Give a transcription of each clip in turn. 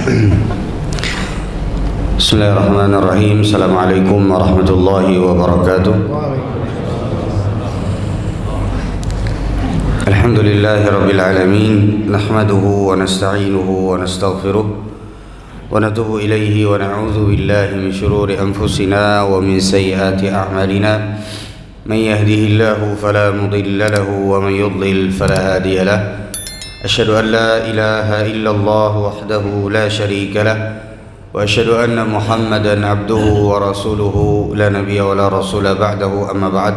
Bismillahirrahmanirrahim. Assalamualaikum warahmatullahi wabarakatuh. Alhamdulillahi rabbil alamin. Nahmaduhu wa nasta'inuhu wa nastaghfiruh wa natubu ilaihi wa na'udzu billahi min shururi anfusina wa min sayyiati a'malina. Man yahdihillahu fala mudilla lahu wa man yudlil fala hadiya lahu. Asyhadu an la ilaha illallah wahdahu la syarika lah wa asyhadu anna Muhammadan abduhu wa rasuluhu la nabiyya wa la rasula ba'dahu, amma ba'd.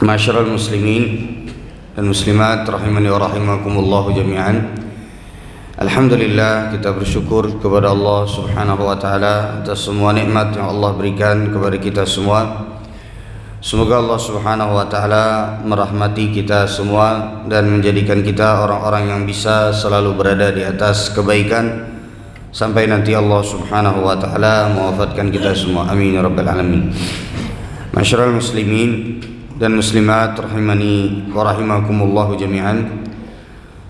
Ma'asyiral muslimin dan muslimat rahimani wa rahimakumullah jami'an. Alhamdulillah, kita bersyukur kepada Allah Subhanahu wa taala atas semua nikmat yang Allah berikan kepada kita semua. Semoga Allah Subhanahu wa taala merahmati kita semua dan menjadikan kita orang-orang yang bisa selalu berada di atas kebaikan sampai nanti Allah Subhanahu wa taala mewafatkan kita semua. Amin ya rabbal alamin. Masyarul muslimin dan muslimat rahimani wa rahimakumullah jami'an.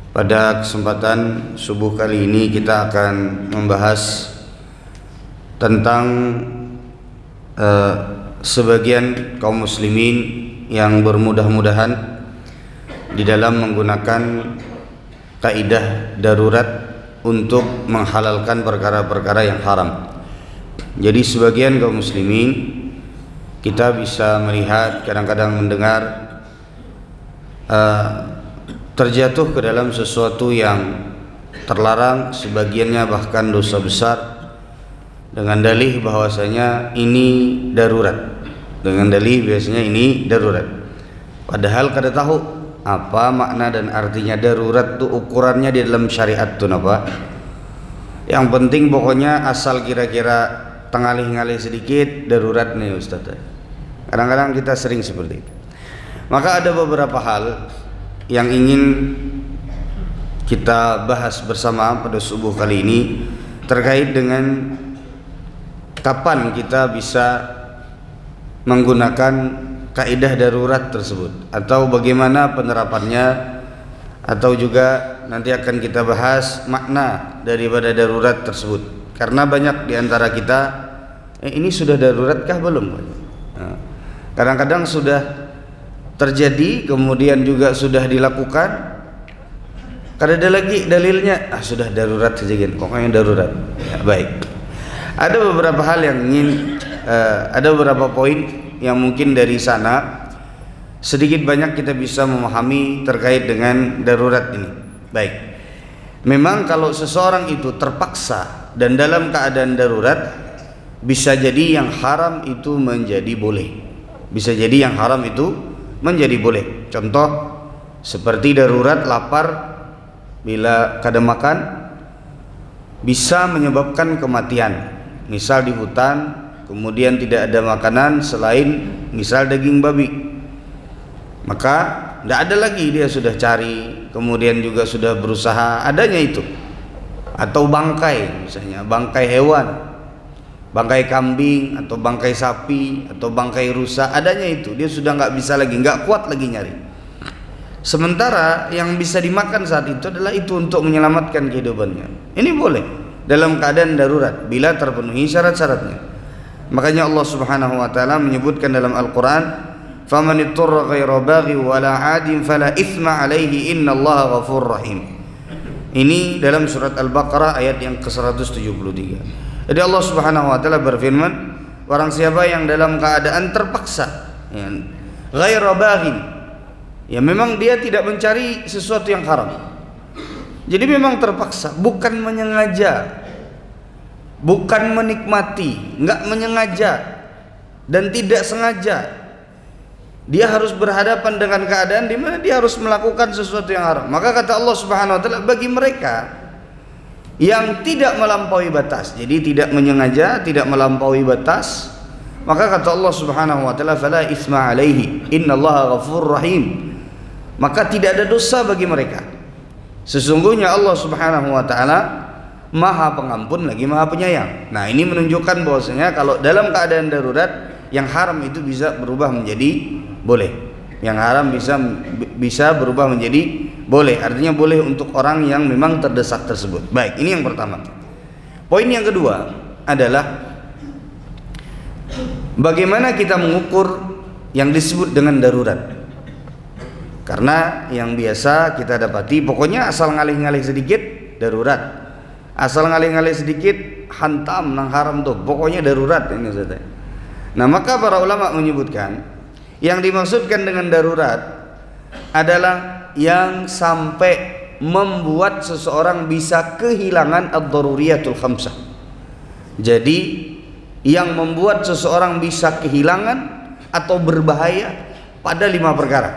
Pada kesempatan subuh kali ini kita akan membahas tentang sebagian kaum muslimin yang bermudah-mudahan di dalam menggunakan kaidah darurat untuk menghalalkan perkara-perkara yang haram. Jadi sebagian kaum muslimin kita bisa melihat, kadang-kadang mendengar terjatuh ke dalam sesuatu yang terlarang, sebagiannya bahkan dosa besar, dengan dalih bahwasanya ini darurat. Dengan dalih biasanya ini darurat. Padahal kada tahu apa makna dan artinya darurat tu, ukurannya di dalam syariat tu apa. Yang penting pokoknya asal kira-kira tengalih-ngalih sedikit darurat nih Ustaz. Kadang-kadang kita sering seperti itu. Maka ada beberapa hal yang ingin kita bahas bersama pada subuh kali ini terkait dengan kapan kita bisa menggunakan kaidah darurat tersebut, atau bagaimana penerapannya, atau juga nanti akan kita bahas makna daripada darurat tersebut. Karena banyak di antara kita ini sudah daruratkah belum? Kadang-kadang sudah terjadi, kemudian juga sudah dilakukan, kada ada lagi dalilnya, sudah darurat saja gitu, pokoknya darurat. Ya, baik. Ada beberapa hal yang ingin ada beberapa poin yang mungkin dari sana sedikit banyak kita bisa memahami terkait dengan darurat ini. Baik. Memang kalau seseorang itu terpaksa dan dalam keadaan darurat, bisa jadi yang haram itu menjadi boleh. Bisa jadi yang haram itu menjadi boleh. Contoh seperti darurat lapar, bila kada makan bisa menyebabkan kematian. Misal di hutan, kemudian tidak ada makanan selain misal daging babi, maka tidak ada lagi, dia sudah cari, kemudian juga sudah berusaha adanya itu. Atau bangkai, misalnya bangkai hewan, bangkai kambing atau bangkai sapi atau bangkai rusa, adanya itu, dia sudah nggak bisa lagi, nggak kuat lagi nyari. Sementara yang bisa dimakan saat itu adalah itu untuk menyelamatkan kehidupannya. Ini boleh dalam keadaan darurat bila terpenuhi syarat-syaratnya. Makanya Allah Subhanahu wa taala menyebutkan dalam Al-Qur'an, "Faman ittara ghaira baghi wala 'adin fala itsma 'alaihi innallaha ghafurur rahim." Ini dalam surat Al-Baqarah ayat yang ke-173. Jadi Allah Subhanahu wa taala berfirman, barang siapa yang dalam keadaan terpaksa, ya, ghaira baghin, ya memang dia tidak mencari sesuatu yang haram. Jadi memang terpaksa, bukan menyengaja, bukan menikmati, enggak menyengaja dan tidak sengaja. Dia harus berhadapan dengan keadaan di mana dia harus melakukan sesuatu yang haram. Maka kata Allah Subhanahu wa taala, bagi mereka yang tidak melampaui batas, jadi tidak menyengaja, tidak melampaui batas, maka kata Allah Subhanahu wa taala, fala itsma 'alaihi innallaha ghafurur rahim. Maka tidak ada dosa bagi mereka. Sesungguhnya Allah Subhanahu wa taala Maha Pengampun lagi Maha Penyayang. Nah, ini menunjukkan bahwasanya kalau dalam keadaan darurat, yang haram itu bisa berubah menjadi boleh. Yang haram bisa berubah menjadi boleh, artinya boleh untuk orang yang memang terdesak tersebut. Baik, ini yang pertama. Poin yang kedua adalah bagaimana kita mengukur yang disebut dengan darurat. Karena yang biasa kita dapati, pokoknya asal ngalih-ngalih sedikit darurat, asal ngalih-ngalih sedikit hantam nang haram tuh, pokoknya darurat ini Ustaz. Nah, maka para ulama menyebutkan yang dimaksudkan dengan darurat adalah yang sampai membuat seseorang bisa kehilangan ad-daruriyatul khamsah. Jadi yang membuat seseorang bisa kehilangan atau berbahaya pada 5 perkara.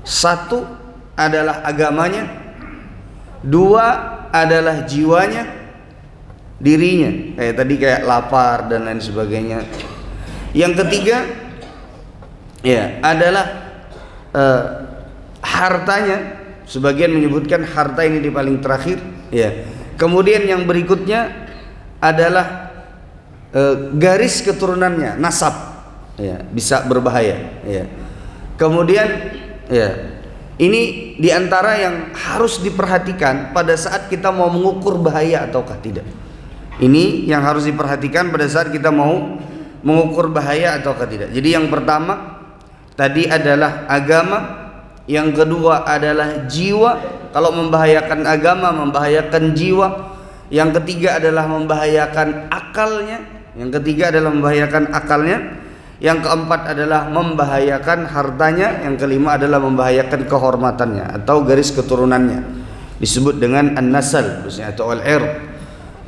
1 adalah agamanya, 2 adalah jiwanya, dirinya, kayak lapar dan lain sebagainya. Yang ketiga adalah hartanya. Sebagian menyebutkan harta ini di paling terakhir. Kemudian yang berikutnya adalah garis keturunannya, nasab, bisa berbahaya. Kemudian ini diantara yang harus diperhatikan pada saat kita mau mengukur bahaya ataukah tidak. Ini yang harus diperhatikan pada saat kita mau mengukur bahaya ataukah tidak. Jadi yang pertama tadi adalah agama, yang kedua adalah jiwa. Kalau membahayakan agama, membahayakan jiwa. Yang ketiga adalah membahayakan akalnya. Yang keempat adalah membahayakan hartanya. Yang kelima adalah membahayakan kehormatannya atau garis keturunannya, disebut dengan an-nasal atau al-ird.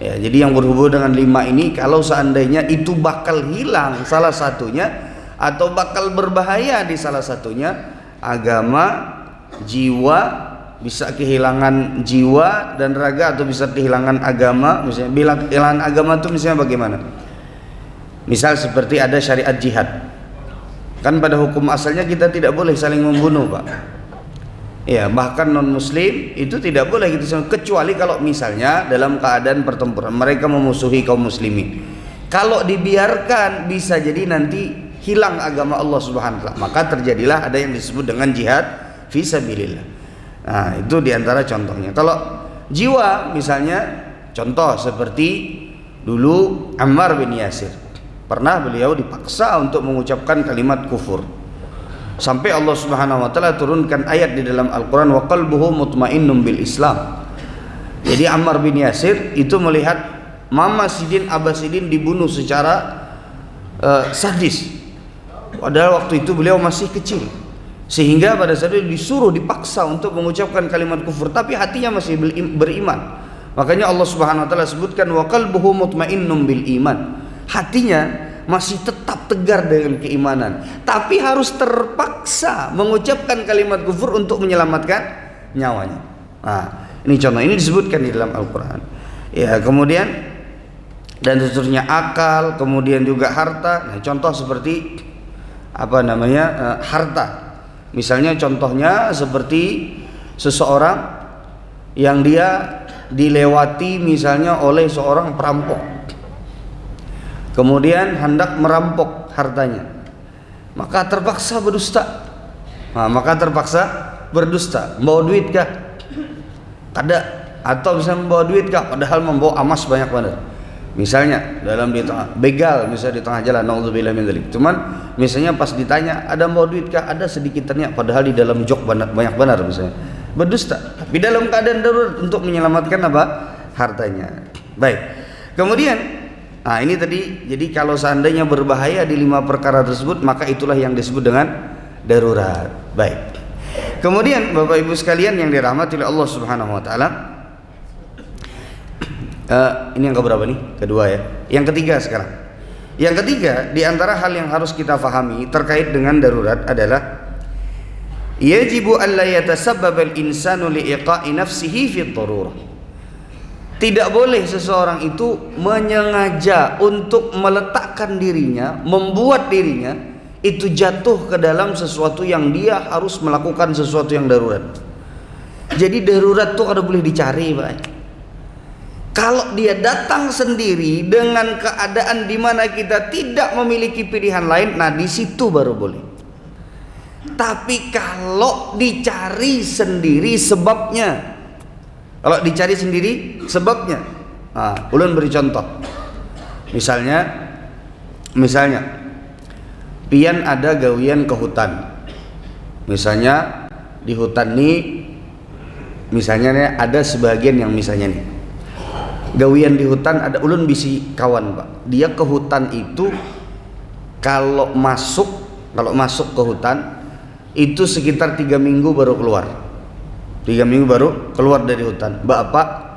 Jadi yang berhubung dengan 5 ini, kalau seandainya itu bakal hilang salah satunya atau bakal berbahaya di salah satunya, agama, jiwa, bisa kehilangan jiwa dan raga, atau bisa kehilangan agama. Misalnya bilang kehilangan agama itu misalnya bagaimana? Misal seperti ada syariat jihad. Kan pada hukum asalnya kita tidak boleh saling membunuh, Pak. Bahkan non muslim itu tidak boleh gitu, kecuali kalau misalnya dalam keadaan pertempuran mereka memusuhi kaum muslimin. Kalau dibiarkan bisa jadi nanti hilang agama Allah Subhanahu wa taala. Maka terjadilah ada yang disebut dengan jihad fi sabilillah. Nah, itu diantara contohnya. Kalau jiwa misalnya, contoh seperti dulu Ammar bin Yasir, pernah beliau dipaksa untuk mengucapkan kalimat kufur, sampai Allah Subhanahu wa taala turunkan ayat di dalam Al-Qur'an, wa qalbuhu mutmainnun bil Islam. Jadi Ammar bin Yasir itu melihat Mama Sidin Abbasidin dibunuh secara sadis, padahal waktu itu beliau masih kecil, sehingga pada saat itu disuruh, dipaksa untuk mengucapkan kalimat kufur, tapi hatinya masih beriman. Makanya Allah Subhanahu wa taala sebutkan wa qalbuhu mutmainnun bil iman. Hatinya masih tetap tegar dengan keimanan, tapi harus terpaksa mengucapkan kalimat kufur untuk menyelamatkan nyawanya. Nah, ini contoh, ini disebutkan di dalam Al-Qur'an. Kemudian dan seterusnya, akal, kemudian juga harta. Nah, contoh seperti harta. Misalnya contohnya seperti seseorang yang dia dilewati misalnya oleh seorang perampok, kemudian hendak merampok hartanya, maka terpaksa berdusta. Membawa duit kah? Kada. Atau misalnya membawa duit kah? Padahal membawa emas banyak banget. Misalnya dalam di tengah begal, misalnya di tengah jalan, naudzubillah min dzalik. Cuman misalnya pas ditanya, ada membawa duit kah? Ada sedikit ternyata, padahal di dalam jok banyak benar misalnya. Berdusta, tapi dalam keadaan darurat untuk menyelamatkan hartanya. Baik. Kemudian ini tadi, jadi kalau seandainya berbahaya di 5 perkara tersebut, maka itulah yang disebut dengan darurat. Baik. Kemudian Bapak Ibu sekalian yang dirahmati oleh Allah Subhanahu wa taala, ini yang keberapa nih? Kedua ya. Yang ketiga sekarang. Yang ketiga, di antara hal yang harus kita fahami terkait dengan darurat adalah yajibu alla yatasabbab al-insanu liiqa'i nafsihi fi ad-darurah. Tidak boleh seseorang itu menyengaja untuk meletakkan dirinya, membuat dirinya itu jatuh ke dalam sesuatu yang dia harus melakukan sesuatu yang darurat. Jadi darurat tuh kada boleh dicari, Pak. Kalau dia datang sendiri dengan keadaan di mana kita tidak memiliki pilihan lain, nah di situ baru boleh. Tapi kalau dicari sendiri sebabnya, ulun beri contoh. Misalnya pian ada gawian ke hutan. Misalnya di hutan ini, misalnya nih, ada sebagian yang misalnya nih gawian di hutan, ada ulun bisi kawan pak, dia ke hutan itu kalau masuk ke hutan itu sekitar 3 minggu baru keluar. 3 minggu baru keluar dari hutan. Bapak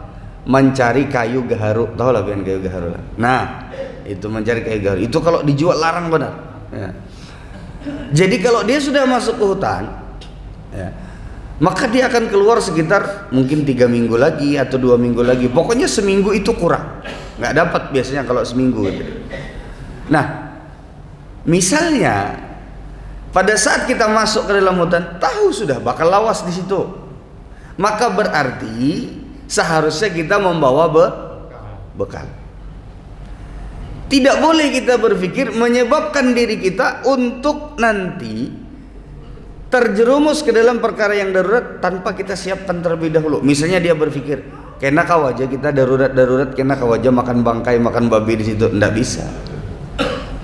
mencari kayu gaharu, tahu lah pian kayu gaharu lah. Nah itu mencari kayu gaharu itu kalau dijual larang benar ya. Jadi kalau dia sudah masuk ke hutan ya, maka dia akan keluar sekitar mungkin 3 minggu lagi atau 2 minggu lagi. Pokoknya seminggu itu kurang, nggak dapat biasanya kalau seminggu gitu. Nah misalnya pada saat kita masuk ke dalam hutan, tahu sudah bakal lawas di situ, maka berarti seharusnya kita membawa bekal. Tidak boleh kita berpikir menyebabkan diri kita untuk nanti terjerumus ke dalam perkara yang darurat tanpa kita siapkan terlebih dahulu. Misalnya dia berpikir, kena kau aja kita darurat, kena kau aja makan bangkai, makan babi di situ. Nggak bisa.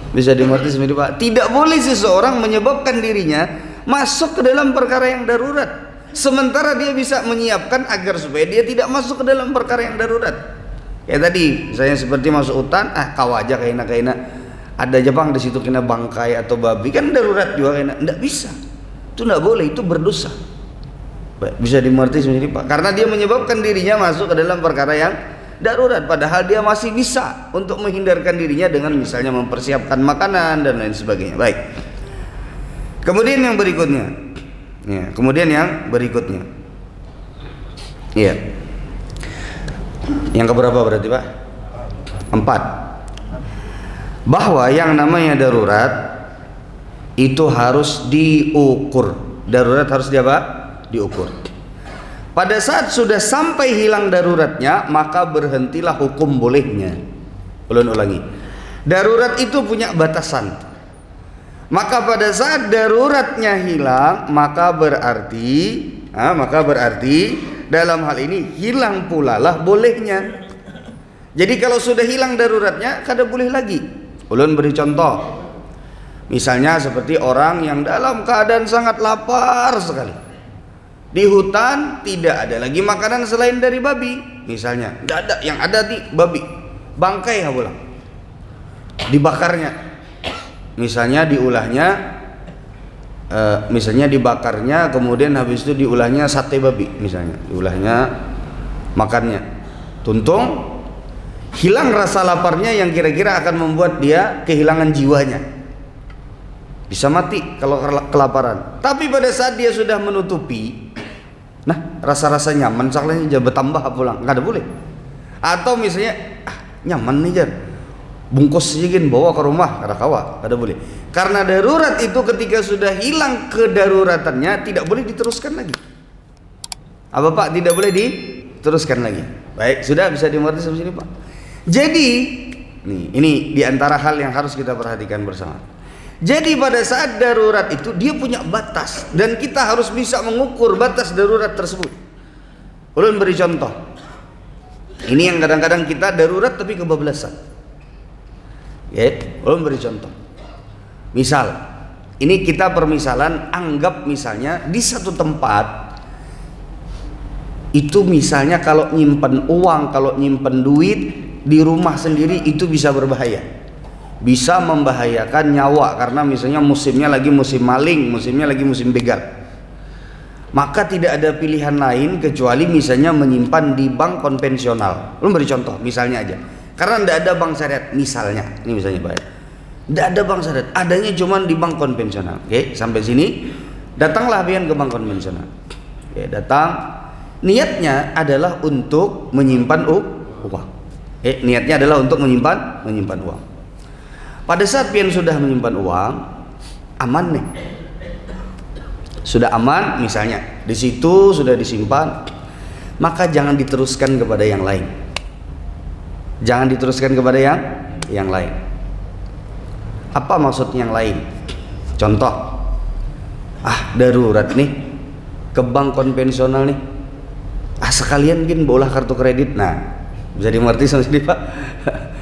Bisa dimengerti sendiri Pak. Tidak boleh seseorang menyebabkan dirinya masuk ke dalam perkara yang darurat, sementara dia bisa menyiapkan agar supaya dia tidak masuk ke dalam perkara yang darurat. Kayak tadi, misalnya seperti masuk hutan, kau aja kaina ada Jepang di situ kena bangkai atau babi, kan darurat juga kaina. Nggak bisa. Itu nggak boleh, itu berdosa. Bisa dimengerti sendiri Pak. Karena dia menyebabkan dirinya masuk ke dalam perkara yang darurat, padahal dia masih bisa untuk menghindarkan dirinya dengan misalnya mempersiapkan makanan dan lain sebagainya. Baik. Kemudian yang berikutnya. Iya. Yang keberapa berarti Pak? 4. Bahwa yang namanya darurat itu harus diukur. Darurat harus diukur. Pada saat sudah sampai hilang daruratnya, maka berhentilah hukum bolehnya. Ulun ulangi. Darurat itu punya batasan. Maka pada saat daruratnya hilang, maka berarti dalam hal ini hilang pula lah bolehnya. Jadi kalau sudah hilang daruratnya, kada boleh lagi. Ulun beri contoh. Misalnya seperti orang yang dalam keadaan sangat lapar sekali. Di hutan tidak ada lagi makanan selain dari babi. Misalnya, tidak ada, yang ada di babi. Bangkai pulang. Dibakarnya. Misalnya diulahnya misalnya dibakarnya, kemudian habis itu diulahnya sate babi misalnya, diulahnya makannya, tuntung hilang rasa laparnya yang kira-kira akan membuat dia kehilangan jiwanya, bisa mati kalau kelaparan. Tapi pada saat dia sudah menutupi, nah rasa-rasa nyaman saklanya jangan bertambah pulang, nggak ada boleh. Atau misalnya nyaman nih jan, bungkus sedikit bawa ke rumah, kada kawa, kada boleh. Karena darurat itu ketika sudah hilang kedaruratannya tidak boleh diteruskan lagi. Apa Pak? Tidak boleh diteruskan lagi. Baik, sudah bisa dimengerti sampai sini Pak. Jadi ini diantara hal yang harus kita perhatikan bersama. Jadi pada saat darurat itu dia punya batas dan kita harus bisa mengukur batas darurat tersebut. Ulun beri contoh. Ini yang kadang-kadang kita darurat tapi kebablasan. Ulun beri contoh. Misal, ini kita permisalan, anggap misalnya di satu tempat itu misalnya kalau nyimpen uang, kalau nyimpen duit di rumah sendiri itu bisa berbahaya, bisa membahayakan nyawa karena misalnya musimnya lagi musim maling, musimnya lagi musim begal. Maka tidak ada pilihan lain kecuali misalnya menyimpan di bank konvensional. Lu beri contoh misalnya aja, karena tidak ada bank syariat misalnya, ini misalnya Pak. Tidak ada bank syariat, adanya cuma di bank konvensional. Oke, sampai sini datanglah pian ke bank konvensional. Oke, datang, niatnya adalah untuk menyimpan uang. Niatnya adalah untuk menyimpan uang. Pada saat pian sudah menyimpan uang, aman nih, sudah aman, misalnya di situ sudah disimpan, maka jangan diteruskan kepada yang lain. Jangan diteruskan kepada yang lain. Apa maksud yang lain? Contoh, darurat nih ke bank konvensional nih, sekalian gin bolah kartu kredit. Nah, bisa dimengerti sama sini Pak.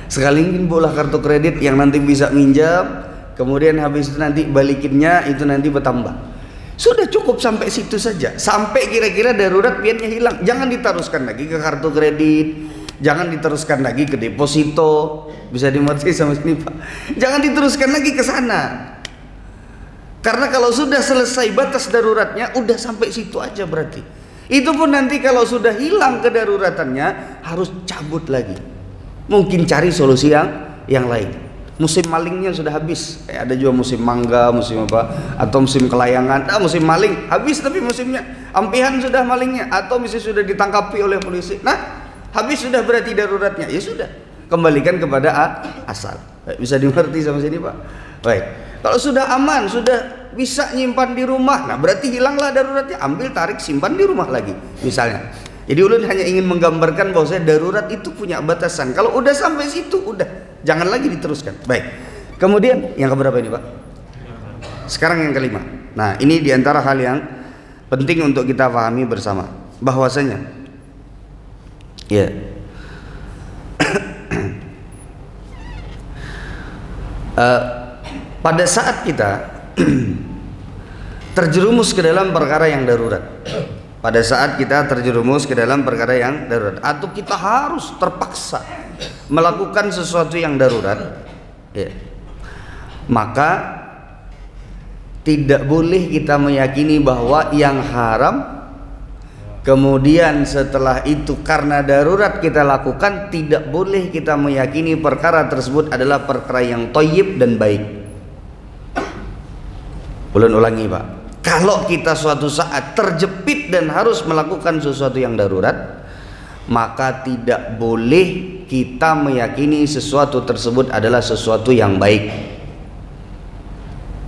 Sekalian gin bolah kartu kredit yang nanti bisa minjam, kemudian habis itu nanti balikinnya itu nanti bertambah. Sudah cukup sampai situ saja, sampai kira-kira darurat piannya hilang. Jangan diteruskan lagi ke kartu kredit, jangan diteruskan lagi ke deposito. Bisa dimengerti sama sini Pak. Jangan diteruskan lagi ke sana. Karena kalau sudah selesai batas daruratnya, udah sampai situ aja berarti. Itu pun nanti kalau sudah hilang kedaruratannya, harus cabut lagi. Mungkin cari solusi yang lain. Musim malingnya sudah habis. Ada juga musim mangga, musim apa, atau musim kelayangan. Musim maling habis, tapi musimnya ampihan sudah malingnya, atau misalnya sudah ditangkapi oleh polisi. Nah, habis sudah berarti daruratnya. Ya sudah, kembalikan kepada asal. Bisa dimengerti sama sini Pak. Baik. Kalau sudah aman, sudah bisa nyimpan di rumah, nah berarti hilanglah daruratnya, ambil, tarik, simpan di rumah lagi misalnya. Jadi ulun hanya ingin menggambarkan bahwa darurat itu punya batasan. Kalau udah sampai situ, udah, jangan lagi diteruskan. Baik. Kemudian yang keberapa ini Pak? Sekarang yang kelima. Nah, ini diantara hal yang penting untuk kita pahami bersama, bahwasanya ya pada saat kita terjerumus ke dalam perkara yang darurat, pada saat kita terjerumus ke dalam perkara yang darurat, atau kita harus terpaksa melakukan sesuatu yang darurat, ya, maka tidak boleh kita meyakini bahwa yang haram kemudian setelah itu karena darurat kita lakukan. Tidak boleh kita meyakini perkara tersebut adalah perkara yang thayyib dan baik. Ulun ulangi Pak, kalau kita suatu saat terjepit dan harus melakukan sesuatu yang darurat, maka tidak boleh kita meyakini sesuatu tersebut adalah sesuatu yang baik.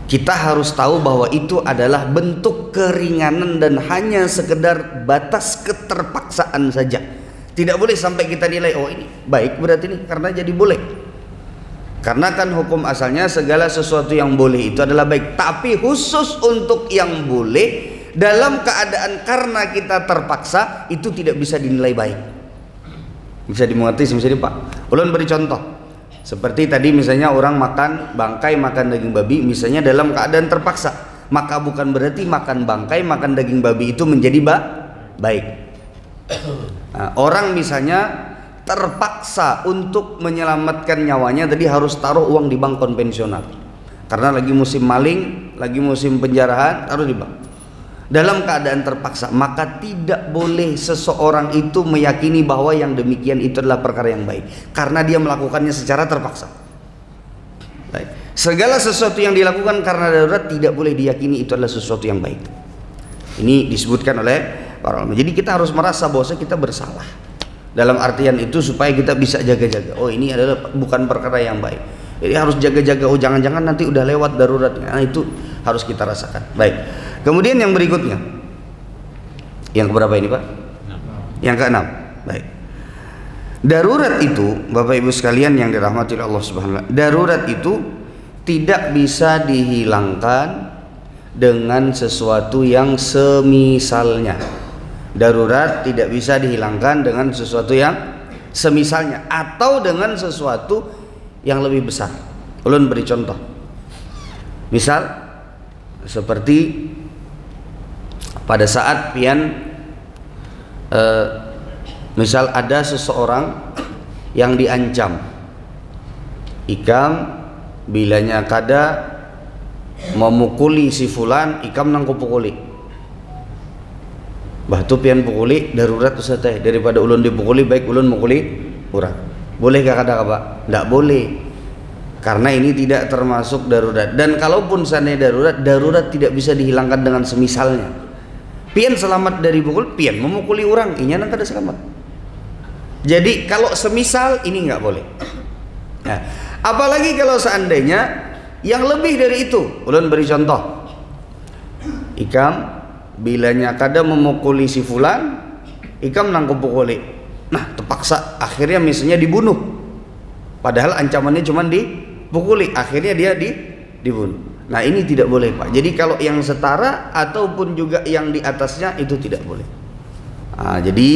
Kita harus tahu bahwa itu adalah bentuk keringanan dan hanya sekedar batas keterpaksaan saja. Tidak boleh sampai kita nilai, oh ini baik berarti ini karena jadi boleh. Karena kan hukum asalnya segala sesuatu yang boleh itu adalah baik. Tapi khusus untuk yang boleh dalam keadaan karena kita terpaksa, itu tidak bisa dinilai baik. Bisa dimengerti misalnya Pak. Ulun beri contoh. Seperti tadi misalnya orang makan bangkai, makan daging babi misalnya dalam keadaan terpaksa. Maka bukan berarti makan bangkai, makan daging babi itu menjadi baik. Nah, orang misalnya terpaksa untuk menyelamatkan nyawanya, tadi harus taruh uang di bank konvensional karena lagi musim maling, lagi musim penjarahan, taruh di bank dalam keadaan terpaksa. Maka tidak boleh seseorang itu meyakini bahwa yang demikian itu adalah perkara yang baik karena dia melakukannya secara terpaksa. Baik. Segala sesuatu yang dilakukan karena darurat tidak boleh diyakini itu adalah sesuatu yang baik. Ini disebutkan oleh para ulama. Jadi kita harus merasa bahwa kita bersalah. Dalam artian itu supaya kita bisa jaga-jaga. Oh ini adalah bukan perkara yang baik. Jadi harus jaga-jaga. Oh jangan-jangan nanti udah lewat daruratnya. Nah itu harus kita rasakan. Baik. Kemudian yang berikutnya. Yang keberapa ini Pak? Yang keenam. Baik. Darurat itu, Bapak Ibu sekalian yang dirahmati Allah Subhanahu wa taala, darurat itu tidak bisa dihilangkan dengan sesuatu yang semisalnya. Darurat tidak bisa dihilangkan dengan sesuatu yang semisalnya atau dengan sesuatu yang lebih besar. Ulun beri contoh. Misal seperti pada saat pian misal ada seseorang yang diancam, ikam bilanya kada memukuli si fulan, ikam nang kupukuli. Batu pian pukuli darurat Ustaz teh, daripada ulun dipukuli baik ulun mukuli urang. Boleh gak kada Pak? Tidak boleh. Karena ini tidak termasuk darurat. Dan kalaupun seandainya darurat tidak bisa dihilangkan dengan semisalnya. Pian selamat dari pukul, pian memukuli orang, inya nang kada selamat. Jadi kalau semisal ini nggak boleh. Nah, apalagi kalau seandainya yang lebih dari itu. Ulun beri contoh. Ikam bilanya kada memukuli si fulan, ikam nang kupukuli. Nah, terpaksa akhirnya misalnya dibunuh. Padahal ancamannya cuma dipukuli, akhirnya dia dibunuh. Nah ini tidak boleh Pak. Jadi kalau yang setara ataupun juga yang di atasnya itu tidak boleh. Jadi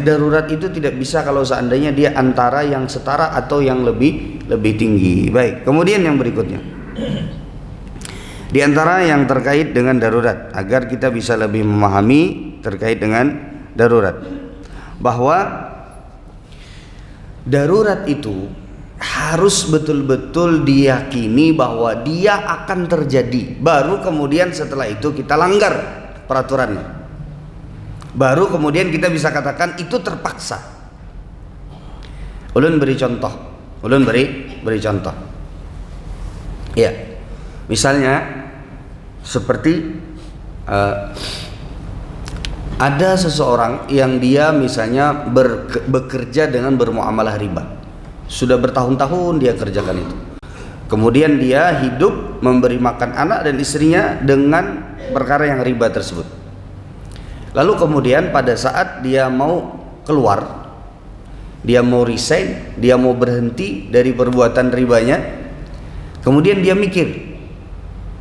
darurat itu tidak bisa kalau seandainya dia antara yang setara atau yang lebih tinggi. Baik. Kemudian yang berikutnya, di antara yang terkait dengan darurat agar kita bisa lebih memahami terkait dengan darurat, bahwa darurat itu harus betul-betul diyakini bahwa dia akan terjadi, baru kemudian setelah itu kita langgar peraturannya, baru kemudian kita bisa katakan itu terpaksa. Ulun beri contoh, ya, misalnya seperti ada seseorang yang dia misalnya bekerja dengan bermuamalah riba. Sudah bertahun-tahun dia kerjakan itu. Kemudian dia hidup memberi makan anak dan istrinya dengan perkara yang riba tersebut. Lalu kemudian pada saat dia mau keluar, dia mau resign, dia mau berhenti dari perbuatan ribanya, kemudian dia mikir,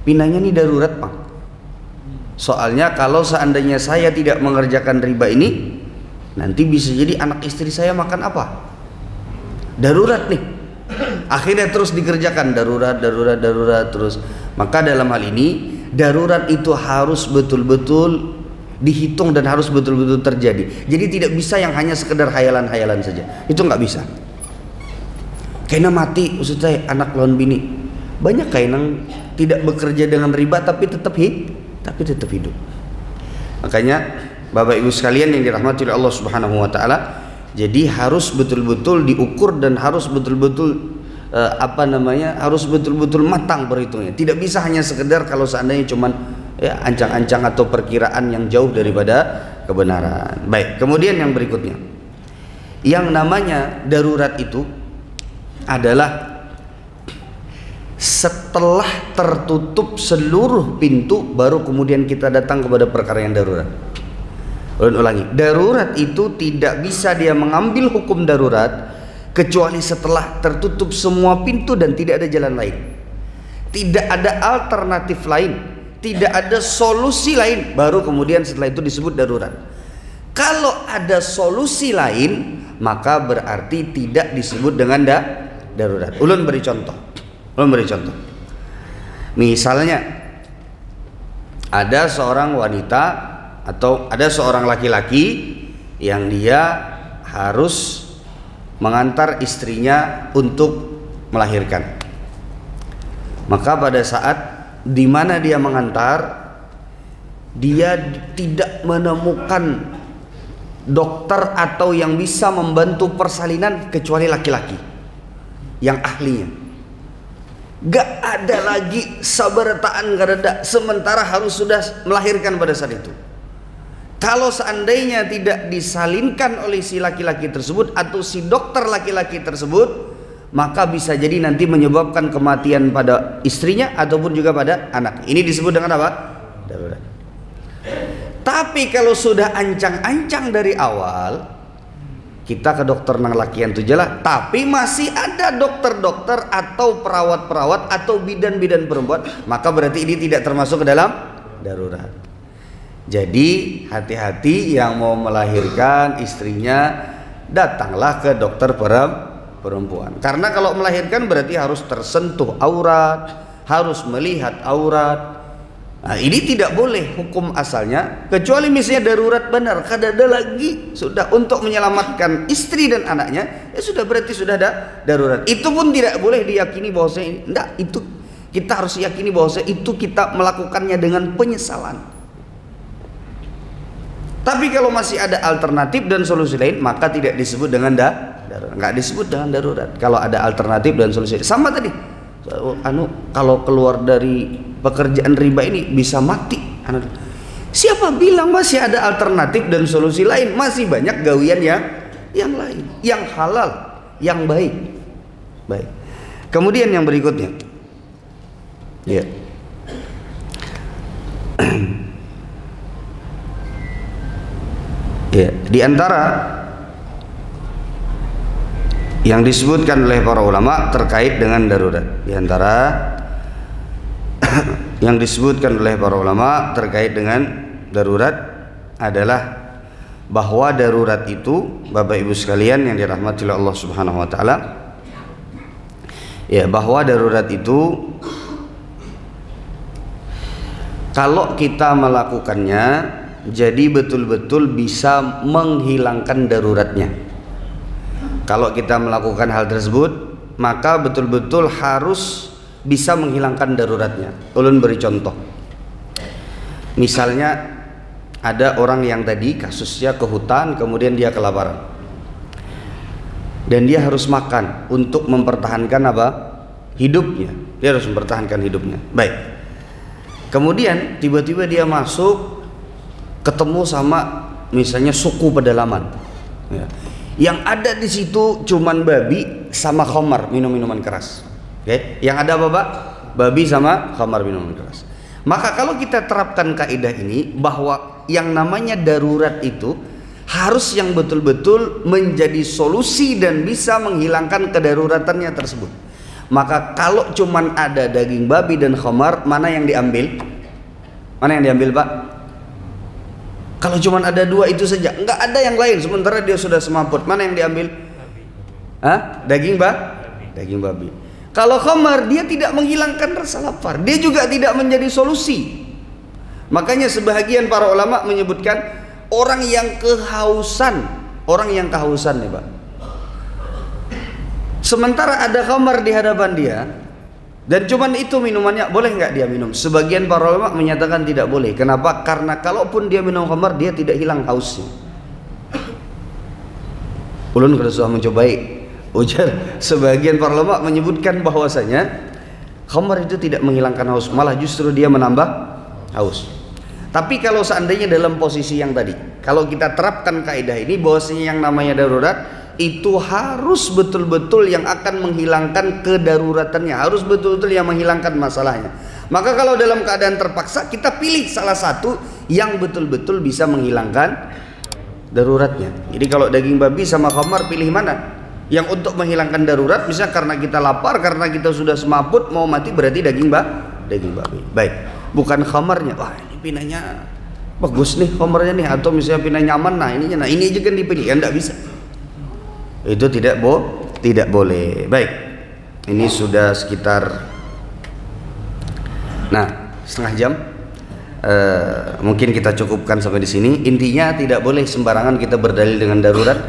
pinanya ini darurat Pak. Soalnya kalau seandainya saya tidak mengerjakan riba ini, nanti bisa jadi anak istri saya makan apa? Darurat nih. Akhirnya terus dikerjakan darurat terus. Maka dalam hal ini darurat itu harus betul-betul dihitung dan harus betul-betul terjadi. Jadi tidak bisa yang hanya sekedar hayalan-hayalan saja. Itu nggak bisa. Kayaknya mati maksud saya anak lawan bini. Banyak kayaknya tidak bekerja dengan riba tapi tetap hidup. Makanya Bapak Ibu sekalian yang dirahmati oleh Allah Subhanahu wa taala, jadi harus betul-betul diukur dan harus betul-betul harus betul-betul matang perhitungnya. Tidak bisa hanya sekedar kalau seandainya cuman ya ancang-ancang atau perkiraan yang jauh daripada kebenaran. Baik, kemudian yang berikutnya, yang namanya darurat itu adalah setelah tertutup seluruh pintu baru kemudian kita datang kepada perkara yang darurat. Ulangi, darurat itu tidak bisa dia mengambil hukum darurat kecuali setelah tertutup semua pintu dan tidak ada jalan lain, tidak ada alternatif lain, tidak ada solusi lain, baru kemudian setelah itu disebut darurat. Kalau ada solusi lain maka berarti tidak disebut dengan darurat. Ulun beri contoh. Misalnya ada seorang wanita atau ada seorang laki-laki yang dia harus mengantar istrinya untuk melahirkan. Maka pada saat di mana dia mengantar, dia tidak menemukan dokter atau yang bisa membantu persalinan kecuali laki-laki yang ahlinya. Gak ada lagi sabarataan garada, sementara harus sudah melahirkan pada saat itu. Kalau seandainya tidak disalinkan oleh si laki-laki tersebut atau si dokter laki-laki tersebut, maka bisa jadi nanti menyebabkan kematian pada istrinya ataupun juga pada anak. Ini disebut dengan apa? Darurat. Tapi kalau sudah ancang-ancang dari awal, kita ke dokter nang lakian tu jelah, tapi masih ada dokter-dokter atau perawat-perawat atau bidan-bidan perempuan, maka berarti ini tidak termasuk ke dalam darurat. Jadi hati-hati yang mau melahirkan istrinya, datanglah ke dokter perempuan. Karena kalau melahirkan berarti harus tersentuh aurat, harus melihat aurat. Nah, ini tidak boleh hukum asalnya, kecuali misalnya darurat benar, kadada lagi sudah untuk menyelamatkan istri dan anaknya, ya sudah berarti sudah ada darurat. Itu pun tidak boleh diyakini bahwasanya enggak, itu kita harus yakini bahwasanya itu kita melakukannya dengan penyesalan. Tapi kalau masih ada alternatif dan solusi lain, maka tidak disebut dengan darurat. Enggak disebut dengan darurat. Kalau ada alternatif dan solusi lain. Sama tadi. Kalau keluar dari pekerjaan riba ini bisa mati. Siapa bilang masih ada alternatif dan solusi lain? Masih banyak gawian yang lain, yang halal, yang baik. Baik. Kemudian yang berikutnya. Ya. Ya, di antara yang disebutkan oleh para ulama terkait dengan darurat, di antara yang disebutkan oleh para ulama terkait dengan darurat adalah bahwa darurat itu, Bapak Ibu sekalian yang dirahmati oleh Allah Subhanahu wa taala, ya, bahwa darurat itu kalau kita melakukannya jadi betul-betul bisa menghilangkan daruratnya. Kalau kita melakukan hal tersebut, maka betul-betul harus bisa menghilangkan daruratnya. Ulun beri contoh. Misalnya ada orang yang tadi kasusnya ke hutan, kemudian dia kelaparan. Dan dia harus makan untuk mempertahankan apa? Hidupnya. Dia harus mempertahankan hidupnya. Baik. Kemudian tiba-tiba dia masuk ketemu sama misalnya suku pedalaman. Ya. Yang ada di situ cuman babi sama khamar, minum-minuman keras. Oke, yang ada apa, Pak? Babi sama khamar, minuman keras. Maka kalau kita terapkan kaidah ini bahwa yang namanya darurat itu harus yang betul-betul menjadi solusi dan bisa menghilangkan kedaruratannya tersebut. Maka kalau cuman ada daging babi dan khamar, mana yang diambil? Mana yang diambil, Pak? Kalau cuman ada dua itu saja, enggak ada yang lain, sementara dia sudah semaput, mana yang diambil? Hah? Daging Daging babi. Kalau khamar, dia tidak menghilangkan rasa lapar, dia juga tidak menjadi solusi. Makanya sebahagian para ulama menyebutkan orang yang kehausan nih, Pak, sementara ada khamar di hadapan dia dan cuman itu minumannya, boleh nggak dia minum? Sebagian para ulama menyatakan tidak boleh. Kenapa? Karena kalaupun dia minum khamar, dia tidak hilang hausnya. Ulun kalau sudah mencobai ujar, sebagian para ulama menyebutkan bahwasanya khamar itu tidak menghilangkan haus, malah justru dia menambah haus. Tapi kalau seandainya dalam posisi yang tadi, kalau kita terapkan kaidah ini bahwasanya yang namanya darurat itu harus betul-betul yang akan menghilangkan kedaruratannya, harus betul-betul yang menghilangkan masalahnya. Maka kalau dalam keadaan terpaksa, kita pilih salah satu yang betul-betul bisa menghilangkan daruratnya. Jadi kalau daging babi sama khamar, pilih mana? Yang untuk menghilangkan darurat, misalnya karena kita lapar, karena kita sudah semaput mau mati, berarti daging babi. Baik, bukan khamarnya. Wah, ini pinanya bagus nih khamarnya nih, atau misalnya pinah nyaman, nah ini aja kan dipilih, ya enggak bisa. Itu tidak boleh. Baik, ini sudah sekitar setengah jam. Mungkin kita cukupkan sampai di sini. Intinya tidak boleh sembarangan kita berdalil dengan darurat.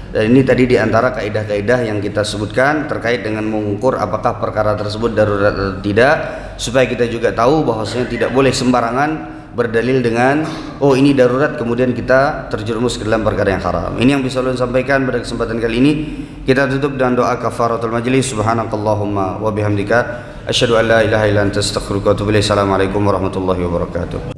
Dan ini tadi diantara kaidah-kaidah yang kita sebutkan terkait dengan mengukur apakah perkara tersebut darurat atau tidak, supaya kita juga tahu bahwasanya tidak boleh sembarangan berdalil dengan oh ini darurat kemudian kita terjerumus ke dalam perkara yang haram. Ini yang bisa ulun sampaikan pada kesempatan kali ini. Kita tutup dengan doa kafaratul majlis. Subhanakallahumma wa bihamdika asyhadu an la ilaha illa anta astaghfiruka wa atubu ilaik. Assalamualaikum warahmatullahi wabarakatuh.